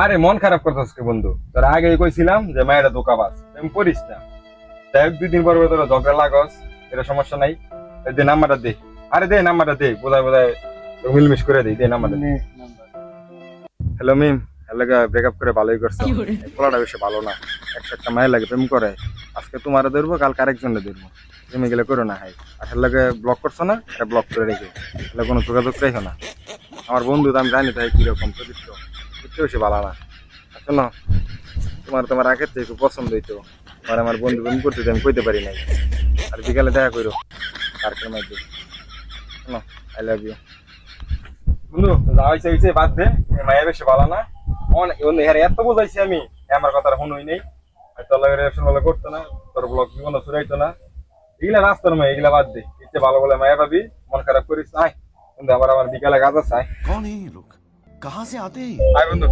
আরে মন খারাপ করতেছ কি বন্ধু? তোর আগে কইছিলাম যে মায়েরা ধোকাবাজ, প্রেম করিস না। দেখ 2 দিন পর তোরা ঝগড়া লাগস, এটা সমস্যা নাই। এই দে নাম্বারটা দে। আরে দে নাম্বারটা দে, বোধহয় বোধহয় মিলমিশ করে দিই, দে নাম্বারটা দে। হ্যালো মিম, হ্যালো, ব্রেকআপ করে ভালোই করছো। এই পোলাটা বেশি ভালো না, একটা মায়ের লাগে প্রেম করে। আজকে তোমারও ধরবো, কালকে আরেকজনে ধরবো। তুমি গেলে করো না হাই। আর হের লাগে ব্লক করছো না, এটা ব্লক করে রেখে, হেলে কোনো যোগাযোগ রেখো না। আমার বন্ধু তো আমি জানি তাই কিরকম চরিত্র, একটু বেশি ভালো না। আর শোনো, তোমার আগের থেকে খুব পছন্দ হইতো। আমার বন্ধু প্রেম করতে আমি কইতে পারি নাই। আর বিকালে দেখা করো পার্কের মধ্যে। শোনো, আই লাভ ইউ। বন্ধু যা হয়েছে হয়েছে, বাদ দে। এই মায়া বেশি ভালো না। অনেক বন্ধু হ্যাঁ এত বোঝাইছি আমি, আমার কথা শুনুই নেই। আর তোর লাগে রিলেশন ভালো করতো না, তোর ব্লগ জীবন চুরাইতো না। এগুলা রাস্তার মায়া, এগুলা বাদ দে। ইচ্ছে ভালো বলে মায়া পাবি, মন খারাপ করিস আয়। বন্ধু আবার আমার বিকালে কাজ আছে, আয়। कौन है ये लोग? कहाँ से आते हैं ये? আয় বন্ধু।